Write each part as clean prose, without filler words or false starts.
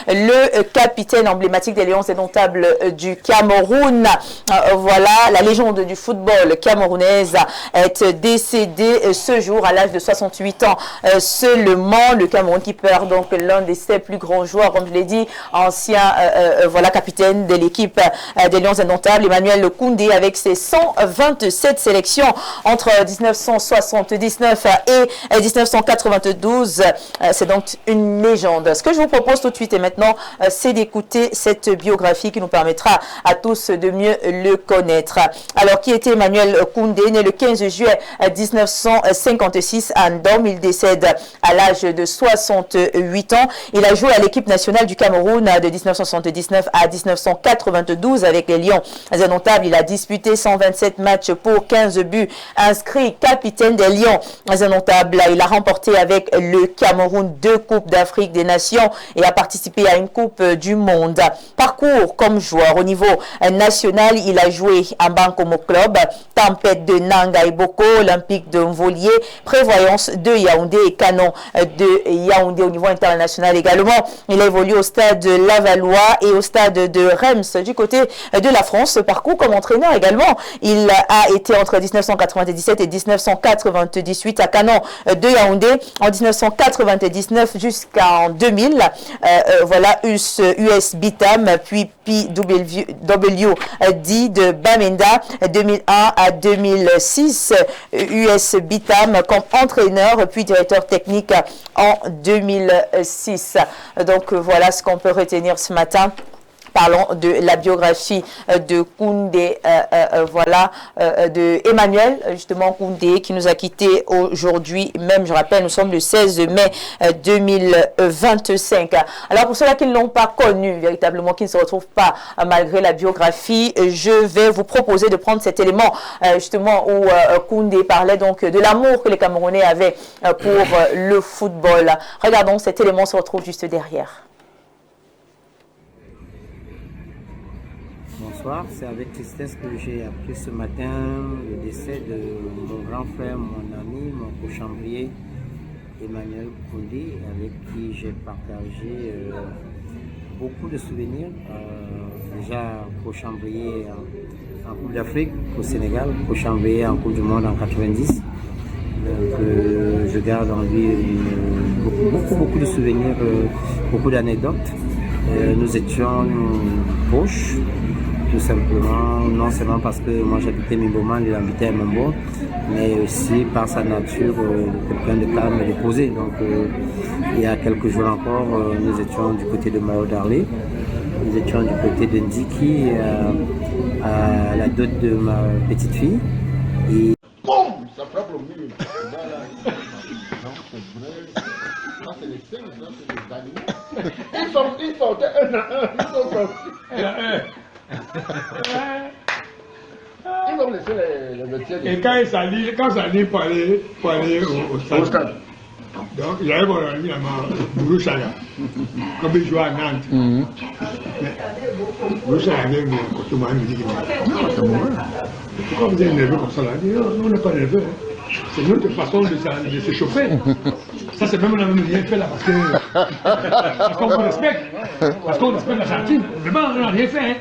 le capitaine emblématique des Lions indomptables du Cameroun. Voilà, la légende du football camerounaise est décédée ce jour à l'âge de 68 ans seulement. Le Cameroun qui perd donc l'un de ses plus grands joueurs, comme je l'ai dit, ancien voilà, capitaine de l'équipe des Lions indomptables, Emmanuel Koundé, avec ses 127 sélections entre 1979 et 1992. C'est donc une légende. Ce que je vous propose tout de suite et maintenant, c'est d'écouter cette biographie qui nous permettra à tous de mieux le connaître. Alors, qui était Emmanuel Koundé, né le 15 juillet 1956 à Ndom. Il décède à l'âge de 68 ans. Il a joué à l'équipe nationale du Cameroun de 1979 à 1992 avec les Lions indomptables. Il a disputé 127 matchs pour 15 buts inscrits, capitaine des Lions indomptables. Il a remporté avec le Cameroun 2 Coupes d'Afrique des Nations et a participé à une Coupe du Monde. Parcours comme joueur au niveau national, il a joué en Bankomo Club, Tempête de Nanga et Boko, Olympique de Mvolier, Prévoyance de Yaoundé et Canon de Yaoundé au niveau international également. Il a évolué au stade de Lavallois et au stade de Reims du côté de la France. Parcours comme entraîneur également. Il a été entre 1997 et 1998 à Canon de Yaoundé. En 1999 jusqu'en 2000, voilà, US Bitam, puis PWD de Bamenda, 2001 à 2006, US Bitam comme entraîneur, puis directeur technique en 2006. Donc voilà ce qu'on peut retenir ce matin. Parlons de la biographie de Koundé, voilà, de Emmanuel, justement, Koundé, qui nous a quittés aujourd'hui, même, je rappelle, nous sommes le 16 mai 2025. Alors, pour ceux-là qui ne l'ont pas connu, véritablement, qui ne se retrouvent pas malgré la biographie, je vais vous proposer de prendre cet élément, justement, où Koundé parlait donc de l'amour que les Camerounais avaient pour le football. Regardons, cet élément se retrouve juste derrière. Bonsoir, c'est avec tristesse que j'ai appris ce matin le décès de mon grand frère, mon ami, mon cochambrier, Emmanuel Koundé, avec qui j'ai partagé beaucoup de souvenirs. Déjà cochambrier en Coupe d'Afrique au Sénégal, cochambrier en Coupe du Monde en 90. Donc je garde en lui beaucoup de souvenirs, beaucoup d'anecdotes. Nous étions proches. Tout simplement, non seulement parce que moi j'habitais Mimboman, il habitait à Mambo, mais aussi par sa nature, quelqu'un de calme et de posé. Donc il y a quelques jours encore, nous étions du côté de Mao Darlé, nous étions du côté de Ndiki, à la dot de ma petite fille. Et... Boum, ça frappe au mur. C'est les singes, c'est les animaux. Ils sortaient un à un, ils sont sortis. Ils ont laissé les vestiaires. Et quand ça lit pour aller au stade. Donc il avait mon ami là-bas, Boulou Saga, comme il jouait à Nantes. Boulou Saga avait mon côté, moi, il me dit qu'il pourquoi vous êtes nerveux comme ça là? Il dit, non, on n'est pas nerveux. C'est notre façon de se chauffer. Ça, c'est même on n'a même rien fait là parce qu'on vous respecte. Parce qu'on respecte l'Argentine. Mais bon, on n'a rien fait. Hein.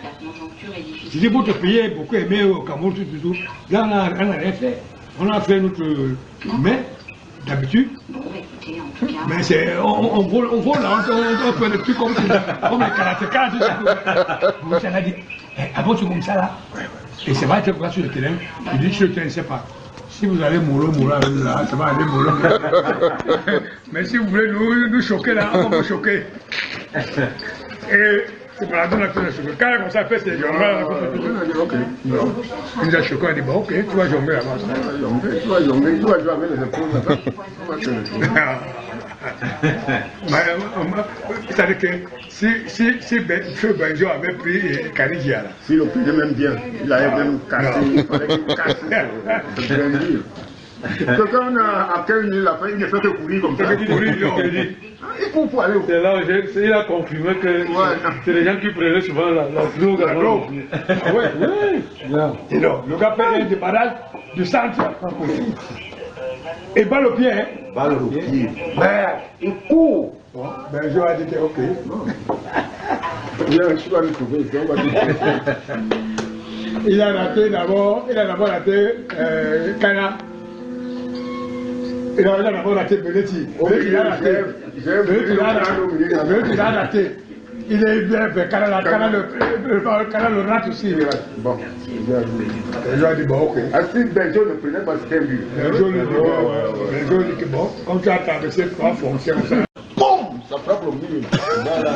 Je dis, votre pays, beaucoup aimé au Cameroun, tout. Là, on n'a rien fait. On a fait notre. Mais, d'habitude, mais c'est. On vole là, on fait des trucs comme les karatékas, tout ça. Vous avez dit, avant tu comme ça là. Et c'est vrai que sur le terrain, il dit sur le terrain, je ne sais pas. Si vous allez mourir là, ça va aller mourir. Mais si vous voulez nous choquer là, on va vous choquer. Et c'est pour la donne que choqué. Quand on s'est fait, c'est jongler là. Il nous a choqué, on a dit, bon, ok, tu vas jongler là-bas. Tu vas jongler, tu vas jouer avec les épaules là-bas. C'est-à-dire que si Feu Benjo avait pris Karigia là. Si le prenait même bien, il avait même cassé, il fallait qu'il casse. C'est bien dire. Quelqu'un a quelle nuit la fin, il ne fait que courir comme ça. Il court pour aller où? C'est là où il a confirmé que c'est les gens qui prenaient souvent la drogue. Ah ouais, oui. Le gars fait un débarrage du centre. Et balle au pied, hein? Balle au pied. Mais il court. Ben, je vais dire, ok. Je vais le trouver ici, on va dire. Il a raté d'abord, raté Kana. Il a d'abord raté Benetti. Il a raté. Il est bien fait. Kana le rate aussi. Bon. Je lui ai dit, bon, ok. Ainsi, Benjo ne prenait pas ce but. Benjo dit que bon, comme tu as traversé trois fonctions, ça. Boum! Ça frappe au milieu. Voilà.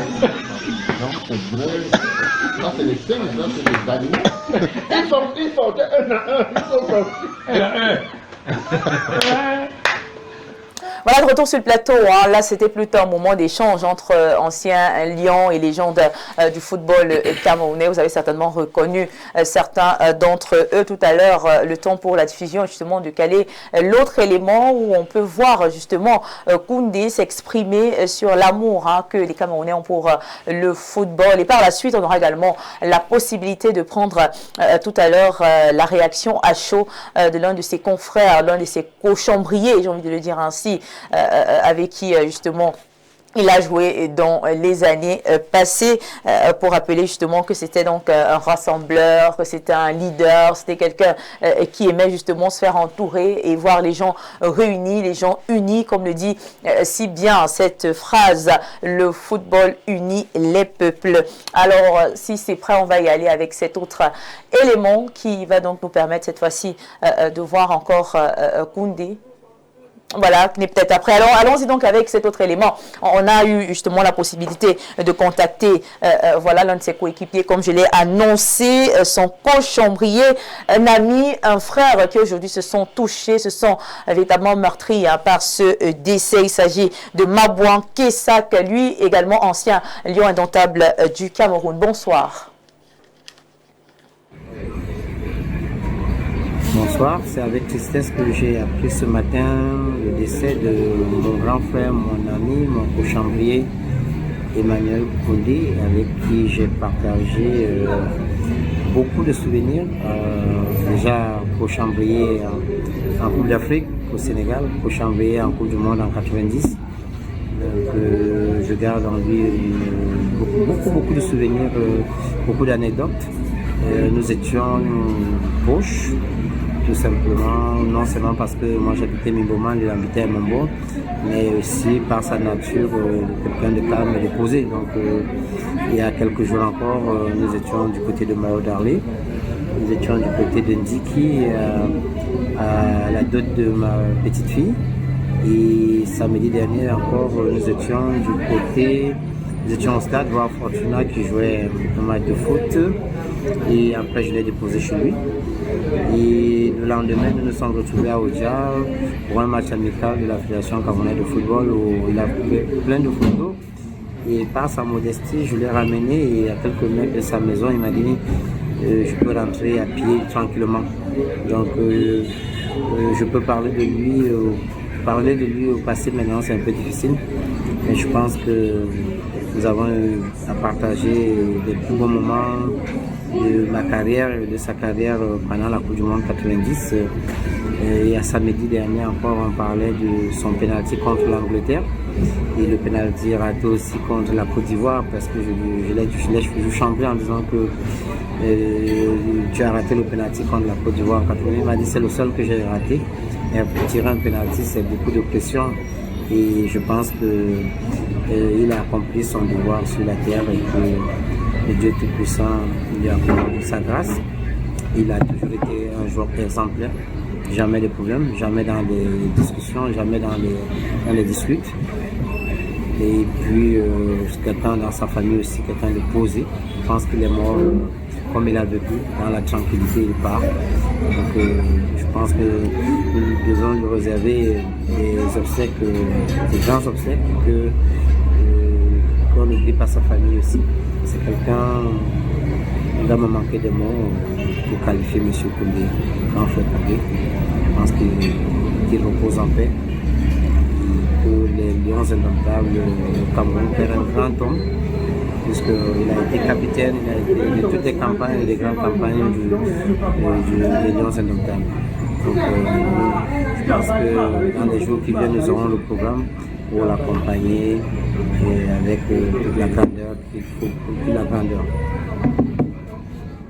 Non, c'est vrai. Là, c'est les singes, là, c'est les animaux. Ils sortaient un à un. Ils sont sortis. Voilà, de retour sur le plateau. Hein. Là, c'était plutôt un moment d'échange entre anciens lions et légendes du football camerounais. Vous avez certainement reconnu certains d'entre eux tout à l'heure. Le temps pour la diffusion, justement, de caler l'autre élément où on peut voir, justement, Koundé s'exprimer sur l'amour que les Camerounais ont pour le football. Et par la suite, on aura également la possibilité de prendre tout à l'heure la réaction à chaud de l'un de ses confrères, l'un de ses cochambriers, j'ai envie de le dire ainsi, avec qui justement il a joué dans les années passées, pour rappeler justement que c'était donc un rassembleur, que c'était un leader, c'était quelqu'un qui aimait justement se faire entourer et voir les gens réunis, les gens unis, comme le dit si bien cette phrase, le football unit les peuples. Alors, si c'est prêt, on va y aller avec cet autre élément qui va donc nous permettre cette fois-ci de voir encore Koundé. Voilà, qui n'est peut-être après. Alors, allons-y donc avec cet autre élément. On a eu justement la possibilité de contacter voilà, l'un de ses coéquipiers, comme je l'ai annoncé, son cochambrier, un ami, un frère qui aujourd'hui se sont touchés, se sont véritablement meurtris par ce décès. Il s'agit de Mabouan Kessak, lui également ancien lion indomptable du Cameroun. Bonsoir. Bonsoir, c'est avec tristesse que j'ai appris ce matin le décès de mon grand frère, mon ami, mon cochambrier, Emmanuel Koundé, avec qui j'ai partagé beaucoup de souvenirs. Déjà cochambrier en Coupe d'Afrique au Sénégal, cochambrier en Coupe du Monde en 90. Donc, je garde en lui beaucoup de souvenirs, beaucoup d'anecdotes. Nous étions proches, tout simplement, non seulement parce que moi j'habitais Mimboman, il habitait à Mombo, mais aussi par sa nature, quelqu'un de calme et de posé. Donc il y a quelques jours encore, nous étions du côté de Mao Darlé, nous étions du côté de Ndiki, à la dot de ma petite fille, et samedi dernier encore, nous étions au stade voir Fortuna qui jouait un match de foot, et après je l'ai déposé chez lui. Et le lendemain, nous nous sommes retrouvés à Odia pour un match amical de la Fédération camerounaise de football où il a fait plein de photos. Et par sa modestie, je l'ai ramené et à quelques mètres de sa maison, il m'a dit je peux rentrer à pied tranquillement. Donc je peux parler de lui au passé maintenant, c'est un peu difficile. Mais je pense que nous avons à partager des plus bons moments de ma carrière et de sa carrière pendant la Coupe du Monde 90. Et à samedi dernier encore, on parlait de son pénalty contre l'Angleterre et le pénalty raté aussi contre la Côte d'Ivoire, parce que je l'ai chambré en disant que tu as raté le pénalty contre la Côte d'Ivoire en 80. Il m'a dit c'est le seul que j'ai raté. Et pour tirer un pénalty, c'est beaucoup de pression. Et je pense qu'il a accompli son devoir sur la terre et que le Dieu Tout-Puissant lui a accordé sa grâce. Il a toujours été un joueur exemplaire, jamais de problème, jamais dans les discussions, jamais dans les disputes. Et puis, quelqu'un dans sa famille aussi, quelqu'un de posé. Je pense qu'il est mort comme il a vécu, dans la tranquillité, il part. Donc, je pense que nous devons lui réserver des obsèques, des grands obsèques, qu'on n'oublie pas sa famille aussi. C'est quelqu'un, il va me manquer de mots pour qualifier M. Koundé, grand frère Koundé. Je pense qu'il repose en paix. Que les Lions indomptables du Cameroun perdent un grand homme, puisqu'il a été capitaine, il a été de toutes les campagnes, les grandes campagnes des Lions indomptables. Donc je pense que dans les jours qui viennent, nous aurons le programme pour l'accompagner avec toute la grandeur qu'il a grandeur.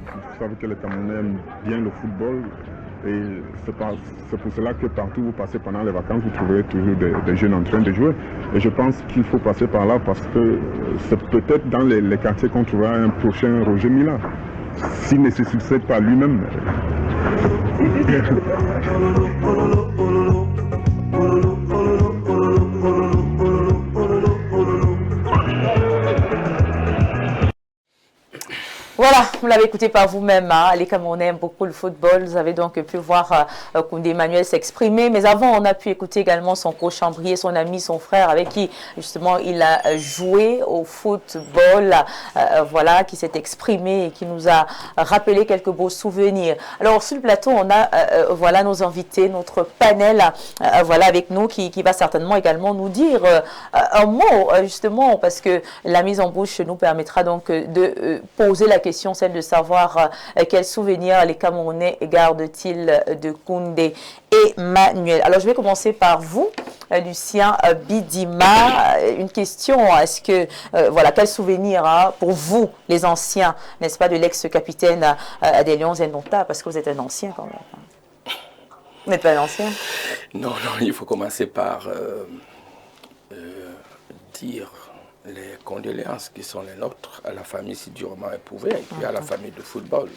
Vous savez que les Camerounais aiment bien le football et c'est pour cela que partout où vous passez pendant les vacances, vous trouverez toujours des jeunes en train de jouer. Et je pense qu'il faut passer par là parce que c'est peut-être dans les quartiers qu'on trouvera un prochain Roger Mila. S'il ne se succède pas lui-même. Voilà, vous l'avez écouté par vous-même, hein. Les Camerounais aiment beaucoup le football. Vous avez donc pu voir Koundé Emmanuel s'exprimer. Mais avant, on a pu écouter également son co-chambrier, son ami, son frère, avec qui justement il a joué au football, voilà, qui s'est exprimé et qui nous a rappelé quelques beaux souvenirs. Alors sur le plateau, on a voilà nos invités, notre panel, voilà avec nous, qui va certainement également nous dire un mot justement, parce que la mise en bouche nous permettra donc de poser la question, celle de savoir quels souvenirs les Camerounais gardent-ils de Koundé Emmanuel. Alors je vais commencer par vous, Lucien Bidima. Une question, est-ce que, voilà, quel souvenir pour vous, les anciens, n'est-ce pas, de l'ex-capitaine des Lions Indomptables, parce que vous êtes un ancien quand même. Vous n'êtes pas un ancien? Non, il faut commencer par dire les condoléances qui sont les nôtres à la famille si durement éprouvée et puis à la famille de football.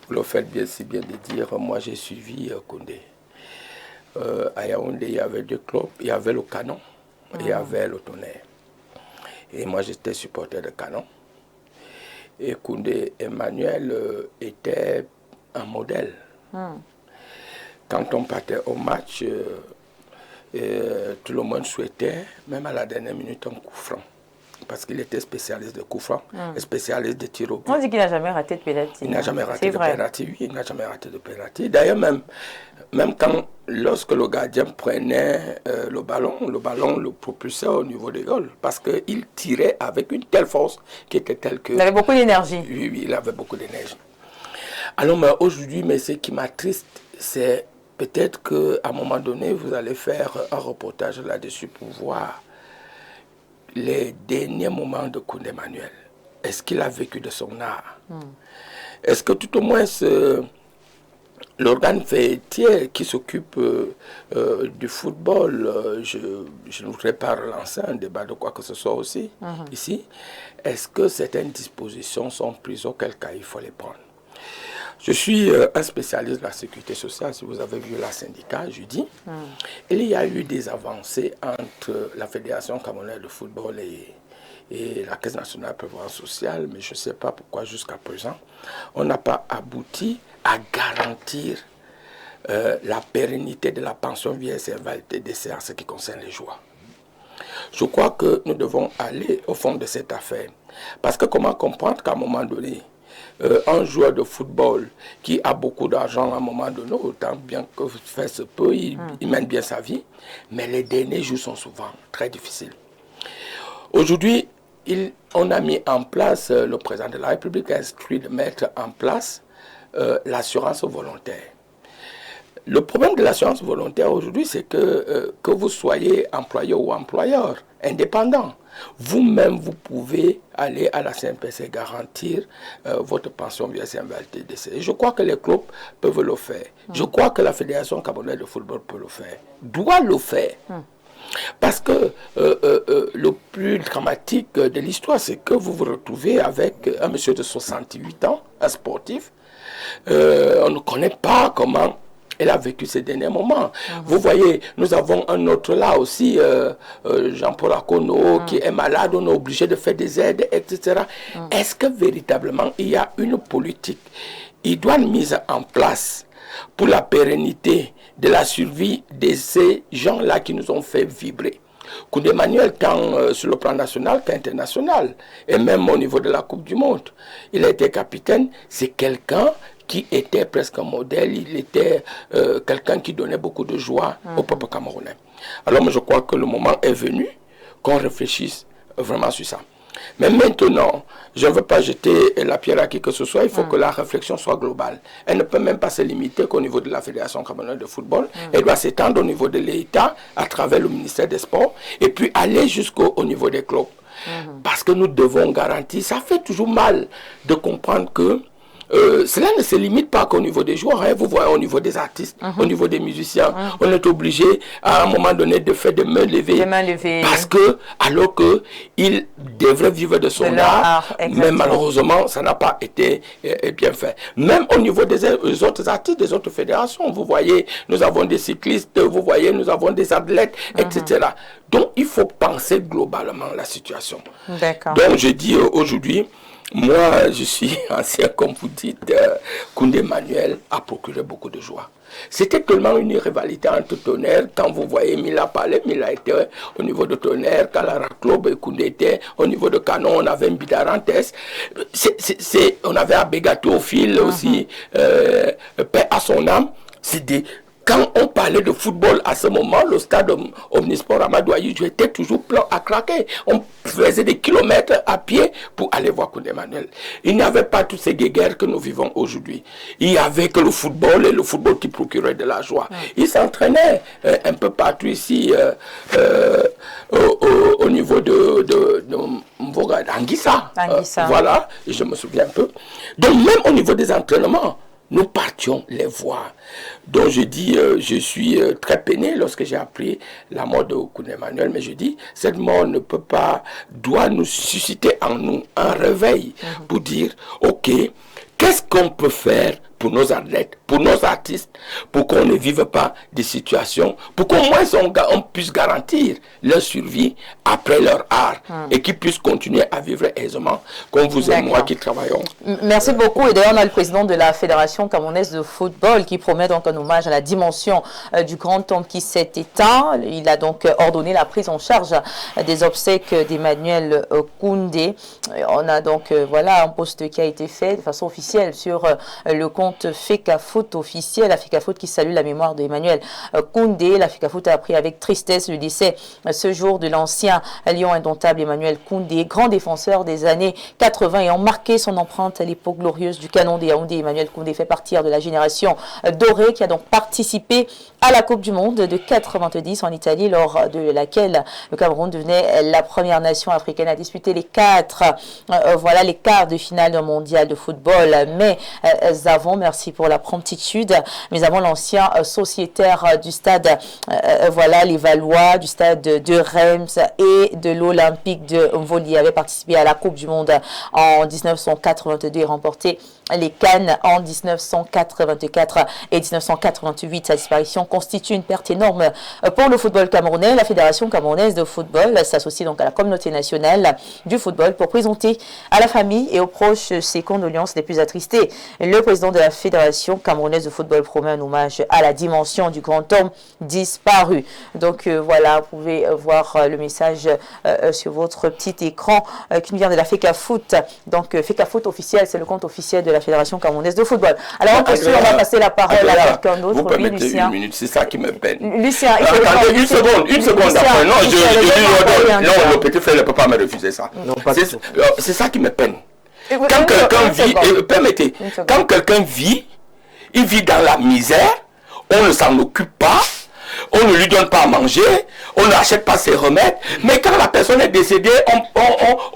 Vous le faites bien si bien de dire, moi j'ai suivi Koundé. À Yaoundé, il y avait deux clubs, il y avait le Canon et il y avait le Tonnerre. Et moi j'étais supporter de Canon. Et Koundé Emmanuel était un modèle. Quand on partait au match, tout le monde souhaitait, même à la dernière minute, un coup franc. Parce qu'il était spécialiste de coup franc et spécialiste de tir au but. On dit qu'il n'a jamais raté de pénalty. Il n'a jamais raté de pénalty, oui, il n'a jamais raté de pénalty. D'ailleurs, même quand, lorsque le gardien prenait le ballon le propulsait au niveau des goals. Parce qu'il tirait avec une telle force qui était telle que... Il avait beaucoup d'énergie. Oui, il avait beaucoup d'énergie. Alors, mais aujourd'hui, ce qui m'attriste, c'est peut-être qu'à un moment donné, vous allez faire un reportage là-dessus pour voir les derniers moments de Koundé Emmanuel. Est-ce qu'il a vécu de son art? Est-ce que tout au moins l'organe fêtier qui s'occupe du football, je ne voudrais pas relancer un débat de quoi que ce soit aussi ici, est-ce que certaines dispositions sont prises, auquel cas il faut les prendre? Je suis un spécialiste de la sécurité sociale, si vous avez vu la syndicat jeudi. Il y a eu des avancées entre la Fédération camerounaise de football et la Caisse nationale de prévoyance sociale, mais je ne sais pas pourquoi jusqu'à présent, on n'a pas abouti à garantir la pérennité de la pension vieillesse et invalidité décès en ce qui concerne les joueurs. Je crois que nous devons aller au fond de cette affaire. Parce que comment comprendre qu'à un moment donné, un joueur de football qui a beaucoup d'argent à un moment donné, autant bien que faire se peut, il mène bien sa vie, mais les derniers jours sont souvent très difficiles. Aujourd'hui, on a mis en place, le président de la République a instruit de mettre en place l'assurance volontaire. Le problème de l'assurance volontaire aujourd'hui, c'est que vous soyez employé ou employeur, indépendant, vous-même, vous pouvez aller à la CNPC garantir votre pension vieillesse et invalidité décès. Je crois que les clubs peuvent le faire. Je crois que la Fédération camerounaise de football peut le faire, doit le faire. Parce que le plus dramatique de l'histoire, c'est que vous vous retrouvez avec un monsieur de 68 ans, un sportif. On ne connaît pas comment elle a vécu ces derniers moments. Vous voyez, nous avons un autre là aussi, Jean-Paul Akono, qui est malade, on est obligé de faire des aides, etc. Est-ce que véritablement il y a une politique idoine mise en place pour la pérennité de la survie de ces gens-là qui nous ont fait vibrer? Koundé Emmanuel, tant sur le plan national qu'international, et même au niveau de la Coupe du Monde, il a été capitaine, c'est quelqu'un qui était presque un modèle, il était quelqu'un qui donnait beaucoup de joie au peuple camerounais. Alors moi je crois que le moment est venu qu'on réfléchisse vraiment sur ça. Mais maintenant, je ne veux pas jeter la pierre à qui que ce soit, il faut que la réflexion soit globale. Elle ne peut même pas se limiter qu'au niveau de la Fédération camerounaise de football, elle doit s'étendre au niveau de l'État, à travers le ministère des Sports, et puis aller jusqu'au niveau des clubs. Parce que nous devons garantir, ça fait toujours mal de comprendre que cela ne se limite pas qu'au niveau des joueurs, hein. Vous voyez, au niveau des artistes, au niveau des musiciens, on est obligé à un moment donné de faire des mains levées. Parce que, alors qu'ils devraient vivre de son art, mais malheureusement, ça n'a pas été bien fait. Même au niveau des autres artistes, des autres fédérations, vous voyez, nous avons des cyclistes, vous voyez, nous avons des athlètes, etc. Donc, il faut penser globalement la situation. Donc, je dis aujourd'hui, moi, je suis ancien, comme vous dites, Koundé Emmanuel a procuré beaucoup de joie. C'était tellement une rivalité entre Tonnerre. Quand vous voyez Mila parler, Mila était au niveau de Tonnerre, Kalara Club et Koundé était au niveau de Canon, on avait Mbidarantes. On avait Abégato au fil aussi, paix à son âme. Quand on parlait de football à ce moment, le stade Omnisport Amadou Ayidjo était toujours plein à craquer. On faisait des kilomètres à pied pour aller voir Koundé Emmanuel. Il n'y avait pas toutes ces guerres que nous vivons aujourd'hui. Il n'y avait que le football et le football qui procurait de la joie. Il s'entraînait un peu partout ici au niveau de Anguissa. Voilà, je me souviens un peu. Donc même au niveau des entraînements, nous partions les voir. Donc je dis, je suis très peiné lorsque j'ai appris la mort de Koundé Emmanuel, mais je dis, cette mort ne peut pas, doit nous susciter en nous un réveil pour dire, ok, qu'est-ce qu'on peut faire pour nos athlètes, pour nos artistes, pour qu'on ne vive pas des situations, pour qu'au moins on puisse garantir leur survie après leur art et qu'ils puissent continuer à vivre aisément, comme vous et moi qui travaillons. Merci beaucoup. Et d'ailleurs, on a le président de la Fédération camerounaise de football qui promet donc un hommage à la dimension du grand homme qui s'est éteint. Il a donc ordonné la prise en charge des obsèques d'Emmanuel Koundé. On a donc voilà un post qui a été fait de façon officielle sur le compte FECAFOOT officiel, la FECAFOOT qui salue la mémoire d'Emmanuel Koundé. La FECAFOOT a appris avec tristesse le décès ce jour de l'ancien lion indomptable Emmanuel Koundé, grand défenseur des années 80 ayant marqué son empreinte à l'époque glorieuse du canon des Yaoundé. Emmanuel Koundé fait partie de la génération dorée qui a donc participé à la Coupe du Monde de 90 en Italie, lors de laquelle le Cameroun devenait la première nation africaine à disputer les quarts de finale mondial de football. Mais avant, merci pour la promptitude, mais avant l'ancien sociétaire du stade les Valois, du stade de Reims et de l'Olympique de Mvoli avait participé à la Coupe du Monde en 1982 et remporté les Cannes en 1984 et 1988. Sa disparition constitue une perte énorme pour le football camerounais. La Fédération camerounaise de football s'associe donc à la communauté nationale du football pour présenter à la famille et aux proches ses condoléances les plus attristées. Le président de la Fédération camerounaise de football promet un hommage à la dimension du grand homme disparu. Donc voilà, vous pouvez voir le message sur votre petit écran qui nous vient de la FECAFOOT. Donc FECAFOOT officiel, c'est le compte officiel de la Fédération camerounaise de football. Alors on va passer la parole à quelqu'un d'autre. Vous permettez une minute, c'est ça qui me peine. Lucien, attendez une seconde après. Non, le petit frère ne peut pas me refuser ça. C'est ça qui me peine. Quand quelqu'un vit, permettez, quand quelqu'un vit, il vit dans la misère, on ne s'en occupe pas, on ne lui donne pas à manger, on n'achète pas ses remèdes, mais quand la personne est décédée,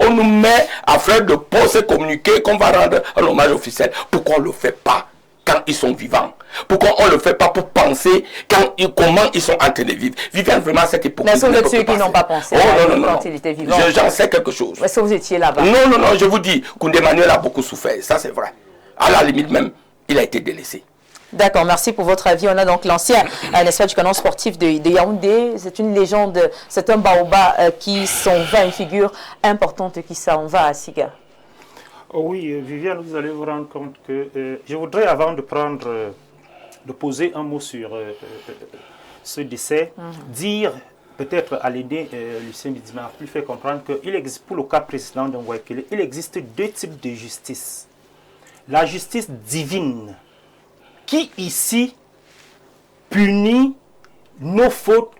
on nous met à faire de procès communiqués qu'on va rendre un hommage officiel. Pourquoi on ne le fait pas quand ils sont vivants? Pourquoi on ne le fait pas pour penser comment ils sont en train de vivre? Vivant vraiment cette hypocrisie. Mais est-ce que vous êtes ceux qui n'ont pas pensé quand il était vivant? J'en sais quelque chose. Est-ce que vous étiez là-bas? Non, je vous dis, Koundé Emmanuel a beaucoup souffert, ça c'est vrai. À la limite même, il a été délaissé. D'accord, merci pour votre avis. On a donc l'ancien, n'est-ce pas, du canon sportif de Yaoundé. C'est une légende, c'est un baobab qui s'en va, une figure importante qui s'en va à Siga. Oui, Viviane, vous allez vous rendre compte que je voudrais, avant de poser un mot sur ce décès, dire, peut-être à l'aider Lucien Bidima, lui faire comprendre qu'il existe, pour le cas précédent de Ngouaikele, il existe deux types de justice. La justice divine, qui ici punit nos fautes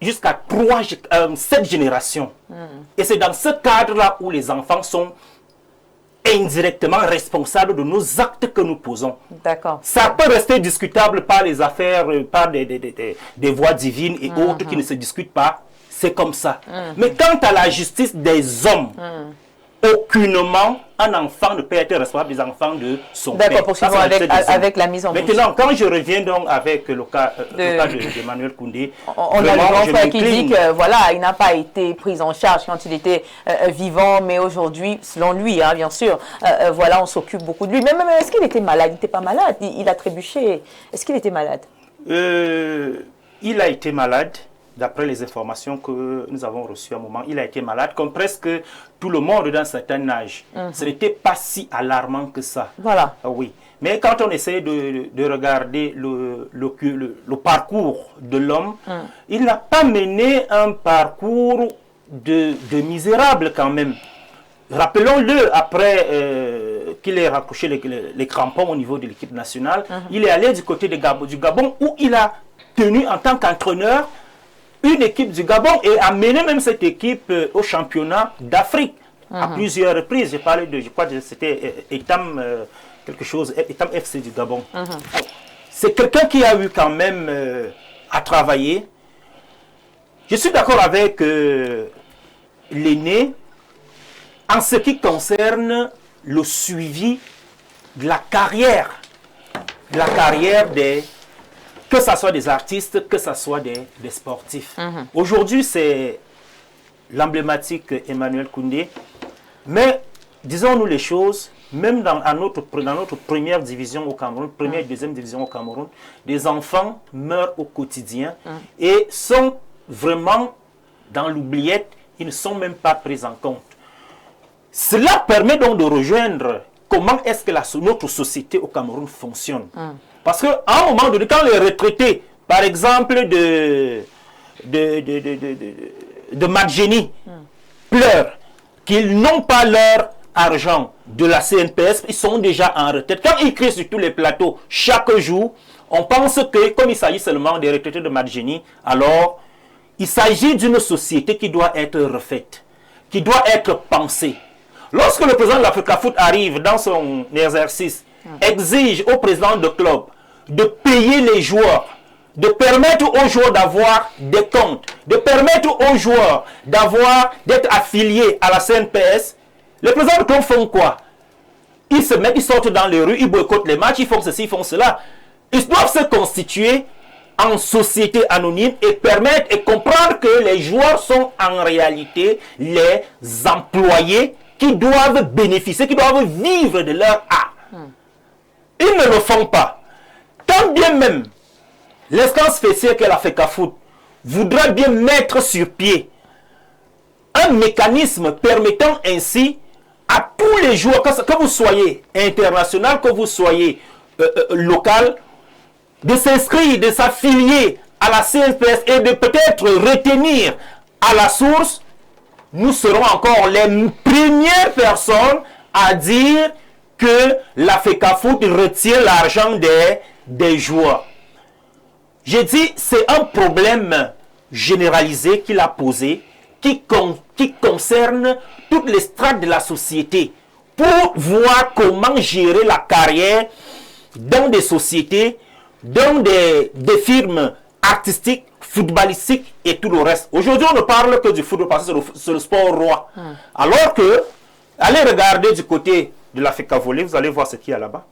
jusqu'à 7 générations. Et c'est dans ce cadre-là où les enfants sont indirectement responsables de nos actes que nous posons. D'accord. Ça peut rester discutable par les affaires, par des voies divines et autres qui ne se discutent pas. c'est comme ça. Mais quant à la justice des hommes, aucunement un enfant ne peut être responsable des enfants de son père. D'accord, poursuivons avec la mise en bouche. Maintenant, quand je reviens donc avec le cas d'Emmanuel Koundé, on a le grand frère qui dit que voilà, il n'a pas été pris en charge quand il était vivant, mais aujourd'hui, selon lui, hein, bien sûr, voilà, on s'occupe beaucoup de lui. Mais même, est-ce qu'il était malade? Il n'était pas malade, il a trébuché. Est-ce qu'il était malade? Il a été malade. D'après les informations que nous avons reçues à un moment, il a été malade, comme presque tout le monde d'un certain âge. Ce n'était pas si alarmant que ça. Voilà. Oui. Mais quand on essaie de regarder le parcours de l'homme, il n'a pas mené un parcours de misérable quand même. Rappelons-le, après qu'il ait raccroché les crampons au niveau de l'équipe nationale, il est allé du côté du Gabon où il a tenu en tant qu'entraîneur une équipe du Gabon et a mené même cette équipe au championnat d'Afrique à plusieurs reprises. J'ai parlé de, je crois que c'était Etam Etam FC du Gabon. C'est quelqu'un qui a eu quand même à travailler. Je suis d'accord avec l'aîné en ce qui concerne le suivi de la carrière des... Que ce soit des artistes, que ce soit des sportifs. Aujourd'hui, c'est l'emblématique Emmanuel Koundé. Mais, disons-nous les choses, même dans notre première division au Cameroun, première et deuxième division au Cameroun, des enfants meurent au quotidien et sont vraiment dans l'oubliette, ils ne sont même pas pris en compte. Cela permet donc de rejoindre comment est-ce que notre société au Cameroun fonctionne. Parce qu'à un moment donné, quand les retraités, par exemple de Madjeni, pleurent qu'ils n'ont pas leur argent de la CNPS, ils sont déjà en retraite. Quand ils crient sur tous les plateaux chaque jour, on pense que comme il s'agit seulement des retraités de Madjeni, alors il s'agit d'une société qui doit être refaite, qui doit être pensée. Lorsque le président de l'Africafoot arrive dans son exercice, exige au président de club de payer les joueurs, de permettre aux joueurs d'avoir des comptes, de permettre aux joueurs d'être affiliés à la CNPS, les présidents de club font quoi? Ils se mettent, ils sortent dans les rues, ils boycottent les matchs, ils font ceci, ils font cela. Ils doivent se constituer en société anonyme et permettre et comprendre que les joueurs sont en réalité les employés qui doivent bénéficier, qui doivent vivre de leur art. Ils ne le font pas. Tant bien même, l'instance spéciale qu'est la FECAFOOT voudrait bien mettre sur pied un mécanisme permettant ainsi à tous les joueurs, que vous soyez international, que vous soyez local, de s'inscrire, de s'affilier à la CNPS et de peut-être retenir à la source. Nous serons encore les premières personnes à dire que la FECAFOOT retient l'argent des joueurs. J'ai dit, c'est un problème généralisé qu'il a posé, qui concerne toutes les strates de la société, pour voir comment gérer la carrière dans des sociétés, dans des firmes artistiques, footballistiques et tout le reste. Aujourd'hui, on ne parle que du football parce que c'est le sport roi. Alors que, allez regarder du côté de la FECA Volley, vous allez voir ce qu'il y a là-bas.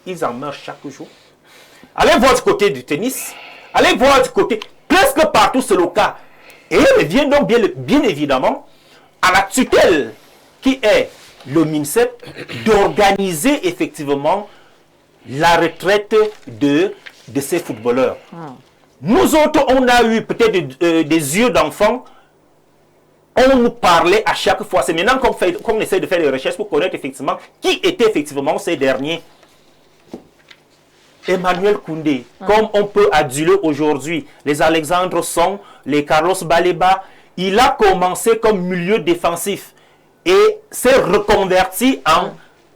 Ils en meurent chaque jour. Allez voir du côté du tennis. Allez voir du côté, presque partout c'est le cas. Et il revient donc bien évidemment à la tutelle qui est le MINSEP d'organiser effectivement la retraite de ces footballeurs. Nous autres, on a eu peut-être des yeux d'enfants. On nous parlait à chaque fois. C'est maintenant qu'on essaie de faire des recherches pour connaître effectivement qui étaient effectivement ces derniers. Emmanuel Koundé, comme on peut aduler aujourd'hui les Alexandre Song, les Carlos Baleba, il a commencé comme milieu défensif et s'est reconverti en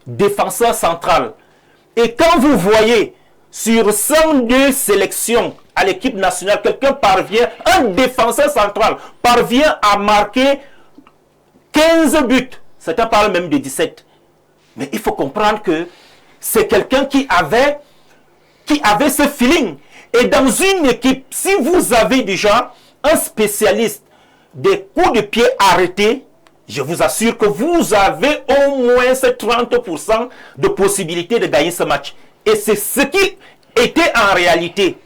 défenseur central. Et quand vous voyez sur 102 sélections à l'équipe nationale, quelqu'un parvient, un défenseur central parvient à marquer 15 buts. Certains parlent même de 17. Mais il faut comprendre que c'est quelqu'un qui avait ce feeling. Et dans une équipe, si vous avez déjà un spécialiste des coups de pied arrêtés, je vous assure que vous avez au moins 30% de possibilité de gagner ce match. Et c'est ce qui était en réalité.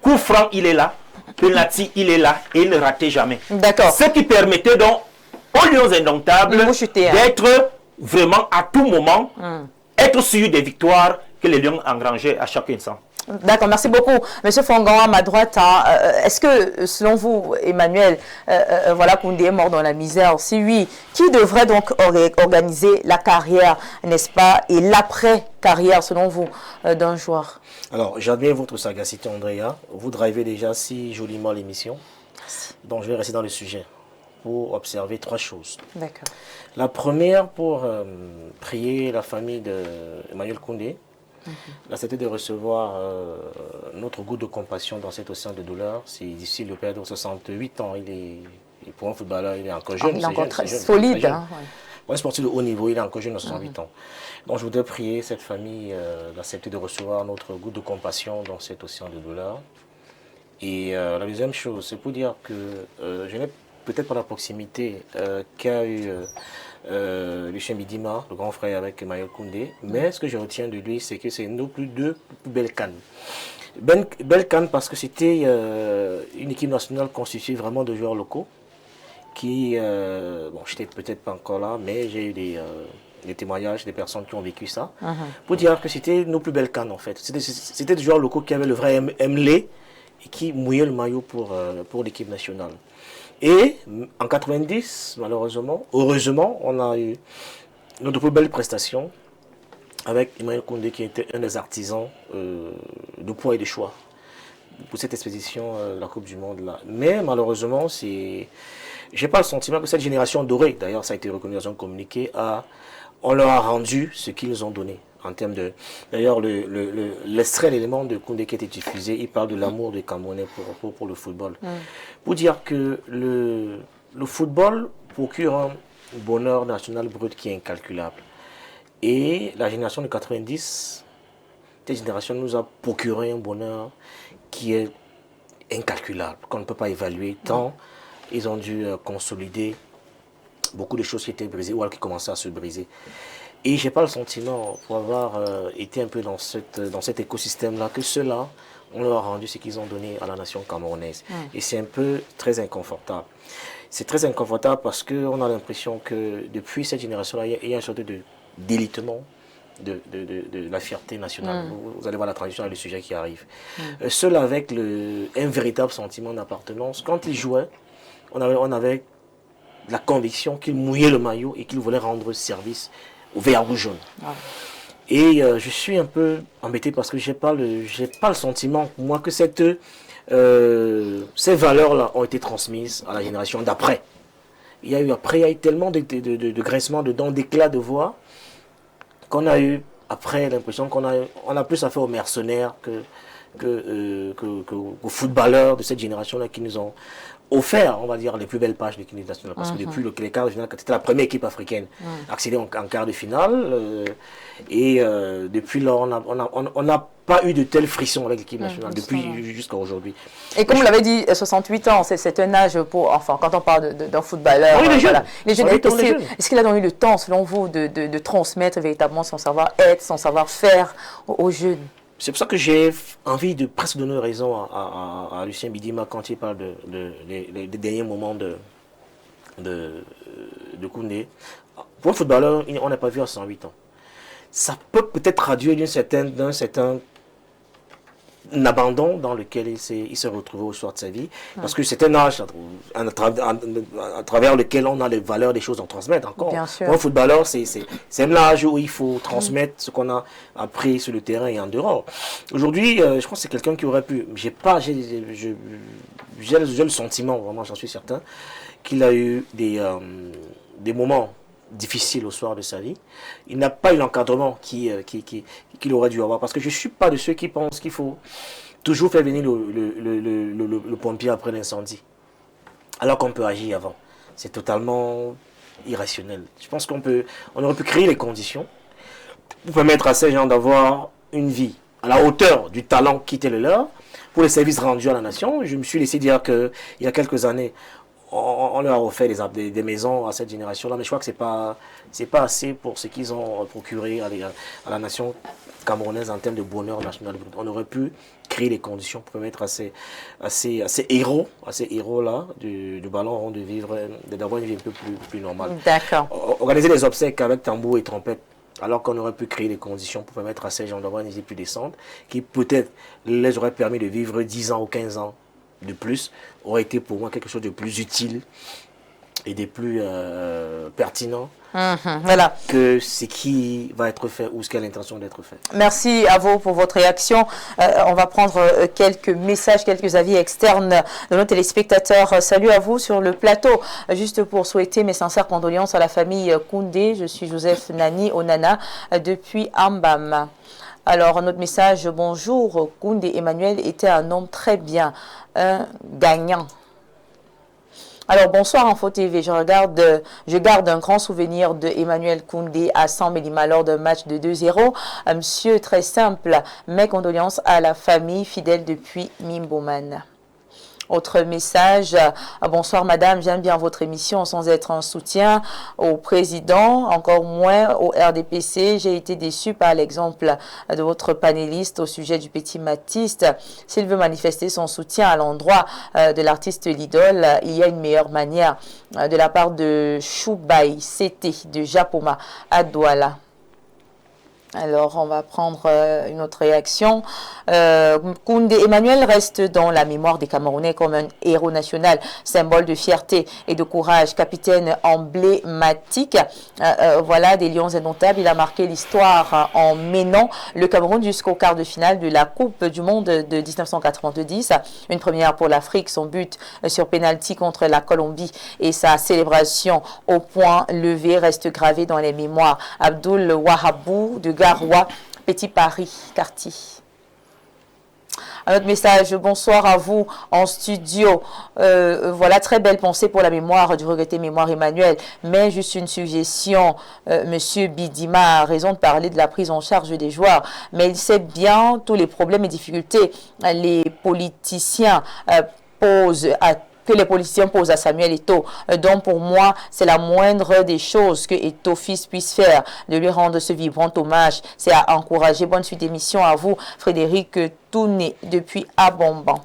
Coup franc, il est là. Penalty, il est là. Et il ne ratait jamais. D'accord. Ce qui permettait donc aux Lions indomptables d'être vraiment à tout moment, être sûr des victoires que les Lions engrangeaient à chaque instant. D'accord, merci beaucoup. Monsieur Fongan, à ma droite, est-ce que, selon vous, Emmanuel, voilà, Koundé est mort dans la misère? Si oui, qui devrait donc organiser la carrière, n'est-ce pas, et l'après-carrière, selon vous, d'un joueur? Alors, j'admire votre sagacité, Andrea. Vous drivez déjà si joliment l'émission. Donc, je vais rester dans le sujet pour observer 3 choses. D'accord. La première, pour prier la famille d'Emmanuel Koundé. Là, c'était de recevoir notre goût de compassion dans cet océan de douleur. C'est difficile de perdre 68 ans. Pour un footballeur, il est encore jeune. Il est encore très solide. Hein, ouais. Pour un sportif de haut niveau, il est encore jeune à 68 ans. Donc, je voudrais prier cette famille d'accepter de recevoir notre goût de compassion dans cet océan de douleur. Et la deuxième chose, c'est pour dire que je n'ai peut-être pas la proximité qu'a eu Lucien Bidima, le grand frère avec Emmanuel Koundé, mais ce que je retiens de lui, c'est que c'est nos deux plus belles cannes. Belle canne parce que c'était une équipe nationale constituée vraiment de joueurs locaux qui, bon, j'étais peut-être pas encore là, mais j'ai eu des témoignages des personnes qui ont vécu ça, pour dire que c'était nos plus belles cannes en fait. C'était des joueurs locaux qui avaient le vrai MLE et qui mouillaient le maillot pour l'équipe nationale. Et en 90, malheureusement, heureusement, on a eu notre plus belle prestation avec Emmanuel Koundé qui était un des artisans de poids et de choix pour cette expédition de la Coupe du Monde là. Mais malheureusement, j'ai pas le sentiment que cette génération dorée, d'ailleurs ça a été reconnu dans un communiqué, on leur a rendu ce qu'ils ont donné. En termes de, d'ailleurs, l'extrait, l'élément de Koundé qui a été diffusé, il parle de l'amour des Camerounais pour le football. Pour dire que le football procure un bonheur national brut qui est incalculable. Et la génération de 90, cette génération nous a procuré un bonheur qui est incalculable, qu'on ne peut pas évaluer, tant ils ont dû consolider beaucoup de choses qui étaient brisées ou alors qui commençaient à se briser. Et je n'ai pas le sentiment, pour avoir été un peu dans cet écosystème-là, que ceux-là, on leur a rendu ce qu'ils ont donné à la nation camerounaise. Et c'est un peu très inconfortable. C'est très inconfortable parce qu'on a l'impression que depuis cette génération-là, il y a une sorte de délitement de la fierté nationale. Vous allez voir la transition avec le sujet qui arrive. Ceux-là avec un véritable sentiment d'appartenance, quand ils jouaient, on avait la conviction qu'ils mouillaient le maillot et qu'ils voulaient rendre service au vert rouge jaune. Et je suis un peu embêté parce que j'ai pas le sentiment, moi, que ces valeurs-là ont été transmises à la génération d'après. Il y a eu tellement de grincements de dents, d'éclats de voix, qu'on a eu après l'impression qu'on a plus affaire aux mercenaires qu'aux footballeurs de cette génération-là qui nous ont offert, on va dire, les plus belles pages de l'équipe nationale. Parce que depuis les quarts de finale, c'était la première équipe africaine accédée en quart de finale. Depuis là, on n'a pas eu de tels frissons avec l'équipe nationale, depuis jusqu'à aujourd'hui. Et comme vous l'avez dit, 68 ans, c'est un âge pour, enfin, quand on parle d'un footballeur. Oui, les jeunes. Voilà. Les jeunes. Est-ce qu'il a donc eu le temps, selon vous, de transmettre véritablement son savoir-être, son savoir-faire aux jeunes? C'est pour ça que j'ai envie de presque donner raison à Lucien Bidima quand il parle des derniers moments de Koundé. Pour un footballeur, on n'a pas vu à 108 ans. Ça peut peut-être traduire d'un certain abandon dans lequel il s'est retrouvé au soir de sa vie. Parce que c'est un âge à travers lequel on a les valeurs des choses à transmettre encore. Pour un footballeur, c'est un âge où il faut transmettre ce qu'on a appris sur le terrain et en dehors. Aujourd'hui, je pense que c'est quelqu'un qui aurait pu... J'ai le sentiment, vraiment j'en suis certain, qu'il a eu des moments difficile au soir de sa vie. Il n'a pas eu l'encadrement qu'il aurait dû avoir. Parce que je ne suis pas de ceux qui pensent qu'il faut toujours faire venir le pompier après l'incendie. Alors qu'on peut agir avant. C'est totalement irrationnel. Je pense qu'on aurait pu créer les conditions pour permettre à ces gens d'avoir une vie à la hauteur du talent qui était le leur, pour les services rendus à la nation. Je me suis laissé dire qu'il y a quelques années, on leur a offert des maisons à cette génération-là, mais je crois que c'est pas assez pour ce qu'ils ont procuré à la nation camerounaise en termes de bonheur national. On aurait pu créer les conditions pour permettre à ces héros-là du ballon rond d'avoir une vie un peu plus normale. D'accord. Organiser les obsèques avec tambour et trompette, alors qu'on aurait pu créer les conditions pour permettre à ces gens d'avoir une vie plus décente, qui peut-être les aurait permis de vivre 10 ans ou 15 ans de plus, aurait été pour moi quelque chose de plus utile et de plus pertinent voilà. que ce qui va être fait ou ce qui a l'intention d'être fait. Merci à vous pour votre réaction. On va prendre quelques messages, quelques avis externes de nos téléspectateurs. Salut à vous sur le plateau. Juste pour souhaiter mes sincères condoléances à la famille Koundé. Je suis Joseph Nani Onana depuis Ambam. Alors, notre message, bonjour, Koundé Emmanuel était un homme très bien, un gagnant. Alors, bonsoir Info TV, je garde un grand souvenir de Emmanuel Koundé à Saint-Mélima lors d'un match de 2-0. Monsieur, très simple, mes condoléances à la famille fidèle depuis Mimboman. Autre message, bonsoir madame, j'aime bien votre émission sans être un soutien au président, encore moins au RDPC. J'ai été déçu par l'exemple de votre panéliste au sujet du petit Matiste. S'il veut manifester son soutien à l'endroit de l'artiste Lidol, il y a une meilleure manière de la part de Choubaï CT de Japoma à Douala. Alors, on va prendre une autre réaction. Koundé Emmanuel reste dans la mémoire des Camerounais comme un héros national, symbole de fierté et de courage, capitaine emblématique. Voilà, des lions indomptables. Il a marqué l'histoire en menant le Cameroun jusqu'au quart de finale de la Coupe du Monde de 1990. Une première pour l'Afrique. Son but sur pénalty contre la Colombie et sa célébration au point levé reste gravé dans les mémoires. Abdoul Wahabou de Garoua, Petit Paris, quartier. Un autre message, bonsoir à vous en studio. Voilà, très belle pensée pour la mémoire du regretté mémoire Emmanuel. Mais juste une suggestion, Monsieur Bidima a raison de parler de la prise en charge des joueurs. Mais il sait bien tous les problèmes et difficultés les politiciens que les politiciens posent à Samuel Eto'o. Donc pour moi, c'est la moindre des choses que Eto'o fils puisse faire, de lui rendre ce vibrant hommage. C'est à encourager. Bonne suite d'émission à vous, Frédéric Touné, depuis Abomban.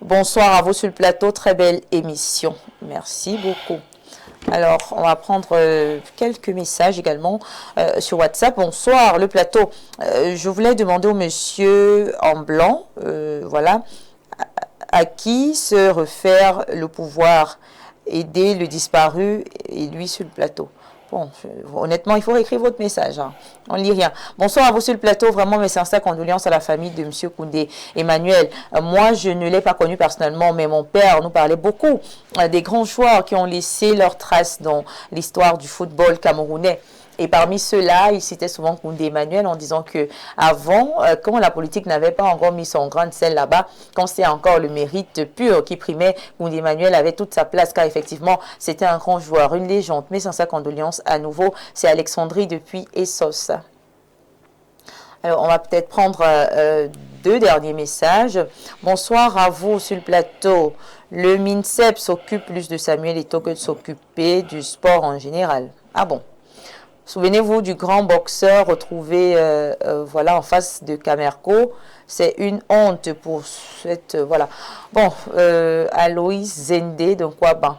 Bonsoir à vous sur le plateau, très belle émission. Merci beaucoup. Alors, on va prendre quelques messages également sur WhatsApp. Bonsoir, le plateau. Je voulais demander au monsieur en blanc, voilà, à qui se réfère le pouvoir aider le disparu et lui sur le plateau. Bon, honnêtement, il faut écrire votre message. Hein. On ne lit rien. Bonsoir à vous sur le plateau. Vraiment, mes sincères condoléances à la famille de M. Koundé Emmanuel. Moi, je ne l'ai pas connu personnellement, mais mon père nous parlait beaucoup des grands joueurs qui ont laissé leurs traces dans l'histoire du football camerounais. Et parmi ceux-là, il citait souvent Koundé Emmanuel en disant que avant, quand la politique n'avait pas encore mis son grain de sel là-bas, quand c'était encore le mérite pur qui primait, Koundé Emmanuel avait toute sa place car effectivement, c'était un grand joueur, une légende. Mais sans sa condoléance à nouveau, c'est Alexandrie depuis Essos. Alors, on va peut-être prendre deux derniers messages. Bonsoir à vous sur le plateau. Le MINSEP s'occupe plus de Samuel Eto'o que de s'occuper du sport en général. Ah bon? Souvenez-vous du grand boxeur retrouvé voilà, en face de Camerco. C'est une honte pour cette... voilà. Bon, Aloïs Zendé de Kouaban.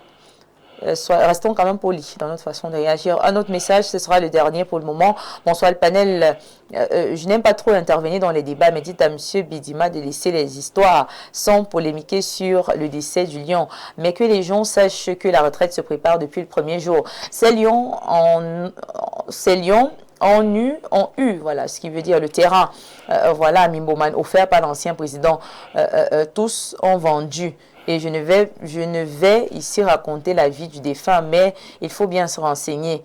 Restons quand même polis dans notre façon de réagir. Un autre message, ce sera le dernier pour le moment. Bonsoir le panel. Je n'aime pas trop intervenir dans les débats, mais dites à M. Bidima de laisser les histoires sans polémiquer sur le décès du lion. Mais que les gens sachent que la retraite se prépare depuis le premier jour. Ces lions ont eu, voilà, ce qui veut dire le terrain, voilà, à Mimboman, offert par l'ancien président. Tous ont vendu. Et je ne vais ici raconter la vie du défunt, mais il faut bien se renseigner.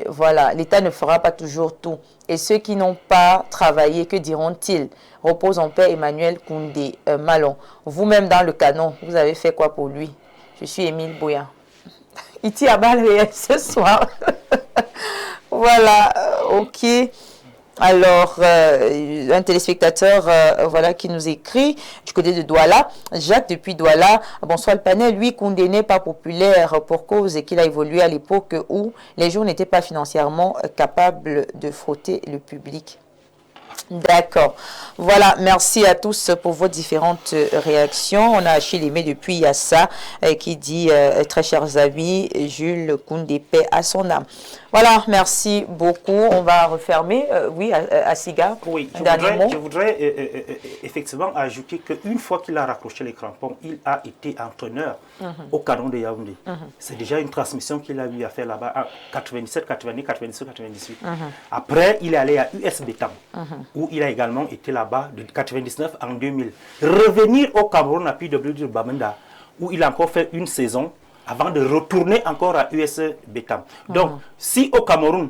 Voilà, l'État ne fera pas toujours tout. Et ceux qui n'ont pas travaillé, que diront-ils? Repose en paix Emmanuel Koundé Malon. Vous-même dans le canon, vous avez fait quoi pour lui? Je suis Émile Bouya. Il tire à balle réelle ce soir. Voilà, ok. Alors, un téléspectateur voilà, qui nous écrit du côté de Douala, Jacques depuis Douala, bonsoir le panel, lui, Koundé n'est pas populaire pour cause qu'il a évolué à l'époque où les gens n'étaient pas financièrement capables de frotter le public. D'accord. Voilà, merci à tous pour vos différentes réactions. On a Achille Aimé depuis Yassa qui dit très chers amis, Jules Koundé, paix à son âme. Voilà, merci beaucoup. On va refermer. Oui, à Siga. Oui, je voudrais effectivement ajouter qu'une fois qu'il a raccroché les crampons, il a été entraîneur au Canon de Yaoundé. C'est déjà une transmission qu'il a eu à faire là-bas en 97, 90, 97, 98. Après, il est allé à US Bétam, où il a également été là-bas de 99 en 2000. Revenir au Cameroun à PW de Bamenda, où il a encore fait une saison, avant de retourner encore à US Bétam. Donc, si au Cameroun,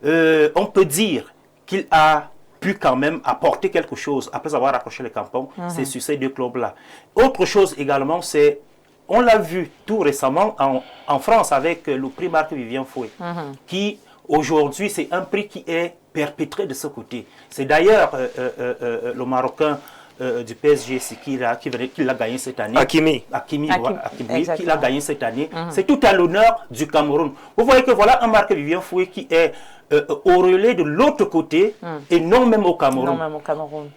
on peut dire qu'il a pu quand même apporter quelque chose après avoir accroché les crampons, c'est sur ces deux clubs-là. Autre chose également, c'est, on l'a vu tout récemment en France avec le prix Marc-Vivien Fouet, qui aujourd'hui, c'est un prix qui est perpétré de ce côté. C'est d'ailleurs le Marocain du PSG qui l'a gagné cette année. Hakimi, qui l'a gagné cette année. C'est tout à l'honneur du Cameroun. Vous voyez que voilà un Marc-Vivien Fouet qui est au relais de l'autre côté et non même au Cameroun. Non même au Cameroun.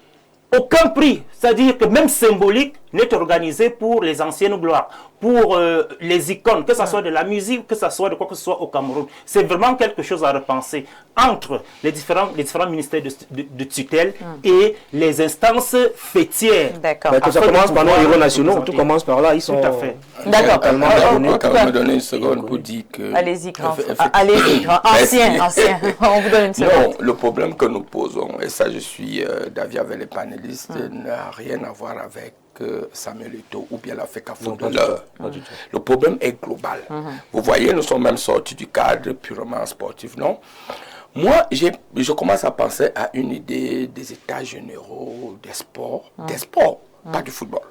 Aucun prix, c'est-à-dire que même symbolique, n'est organisé pour les anciennes gloires, pour les icônes, que ce soit de la musique, que ce soit de quoi que ce soit au Cameroun. C'est vraiment quelque chose à repenser entre les différents ministères de tutelle et les instances fêtières. D'accord. Ça commence par nos héros nationaux, tout commence par là, ils sont tout à fait. D'accord. On va me donner une seconde pour dire que... Allez-y, grand. Allez-y, grand. Ancien. On vous donne une seconde. Non, le problème que nous posons, et ça je suis d'avis avec les panélistes, n'a rien à voir avec Samuel Eto'o ou bien la FECA footballeur. Le problème est global. Vous voyez, nous sommes même sortis du cadre purement sportif, non? Moi, je commence à penser à une idée des états généraux des sports, pas du football.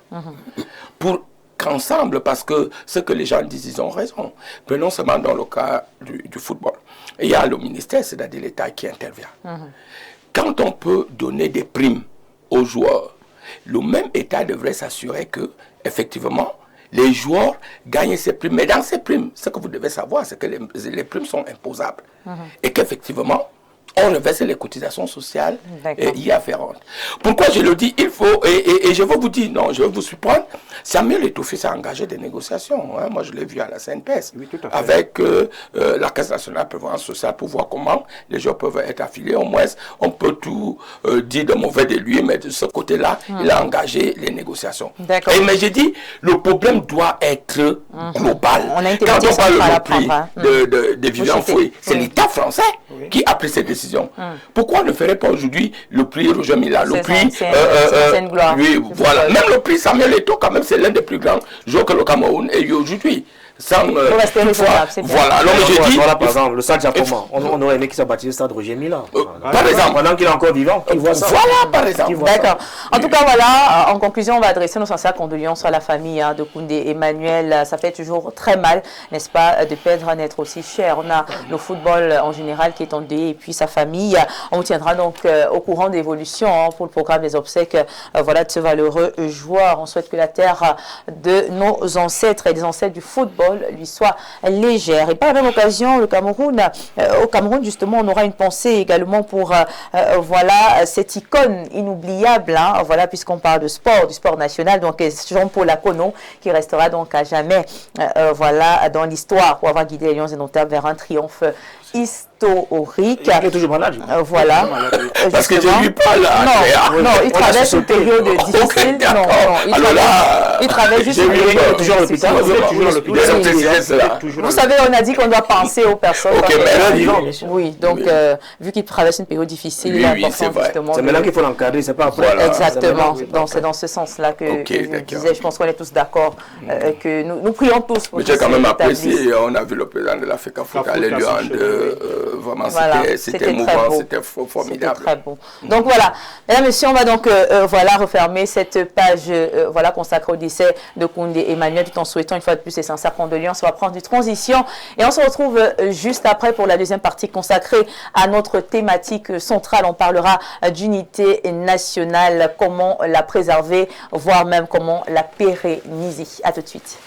Pour qu'ensemble, parce que ce que les gens disent, ils ont raison. Prenons seulement dans le cas du football. Il y a le ministère, c'est-à-dire l'État qui intervient. Quand on peut donner des primes aux joueurs, le même État devrait s'assurer que, effectivement, les joueurs gagnent ces primes. Mais dans ces primes, ce que vous devez savoir, c'est que les primes sont imposables. Et qu'effectivement, on reverse les cotisations sociales y afférentes. Pourquoi je le dis? Il faut, et je veux vous dire, non, je veux vous surprendre, Samuel Eto'o s'est engagé des négociations. Hein. Moi, je l'ai vu à la CNPS, avec la Caisse nationale de prévoyance sociale pour voir comment les gens peuvent être affiliés. Au moins, on peut tout dire de mauvais de lui, mais de ce côté-là, il a engagé les négociations. Mais j'ai dit, le problème doit être global. Quand on parle du prix de Vivian Fouet, c'est l'État français qui a pris cette décision. Pourquoi on ne ferait pas aujourd'hui le prix Roger Mila, le prix voilà, même le prix Samuel Eto'o, quand même, c'est l'un des plus grands joueurs que le Cameroun ait eu aujourd'hui. Sans voilà, alors j'ai dit, voilà, par exemple, le stade Japoma, on aurait aimé qu'il soit baptisé le stade Roger Mila. Par exemple, pendant qu'il est encore vivant, qu'il voit ça. Voilà, par exemple. D'accord. En tout cas, voilà, en conclusion, on va adresser nos sincères condoléances à la famille de Koundé Emmanuel. Ça fait toujours très mal, n'est-ce pas, de perdre un être aussi cher. On a le football en général qui est en deuil et puis sa famille. On vous tiendra donc au courant d'évolution pour le programme des obsèques voilà, de ce valeureux joueur. On souhaite que la terre de nos ancêtres et des ancêtres du football lui soit légère. Et par la même occasion, au Cameroun, justement, on aura une pensée également pour voilà, cette icône inoubliable, hein, voilà, puisqu'on parle de sport, du sport national, donc Jean-Paul Akono, qui restera donc à jamais voilà, dans l'histoire pour avoir guidé les Lions indomptables vers un triomphe historique. Il est toujours malade. Voilà. Parce que je ne vis pas là. Non, il traverse une période difficile. Il traverse juste une période difficile. Vous savez, on a dit qu'on doit penser aux personnes. Oui, donc vu qu'il traverse une période difficile, il est important justement. C'est maintenant qu'il faut l'encadrer, c'est pas après. Exactement. Donc c'est dans ce sens-là que je disais, je pense qu'on est tous d'accord que nous prions tous pour que j'ai quand même apprécié, on a vu le président de la FECA aller lui rendre vraiment, Voilà, c'était émouvant, c'était formidable. Très beau. Donc voilà, mesdames et messieurs, on va donc voilà, refermer cette page voilà, consacrée au décès de Koundé Emmanuel, tout en souhaitant une fois de plus ses sincères condoléances. On va prendre du transition et on se retrouve juste après pour la deuxième partie consacrée à notre thématique centrale. On parlera d'unité nationale, comment la préserver, voire même comment la pérenniser. À tout de suite.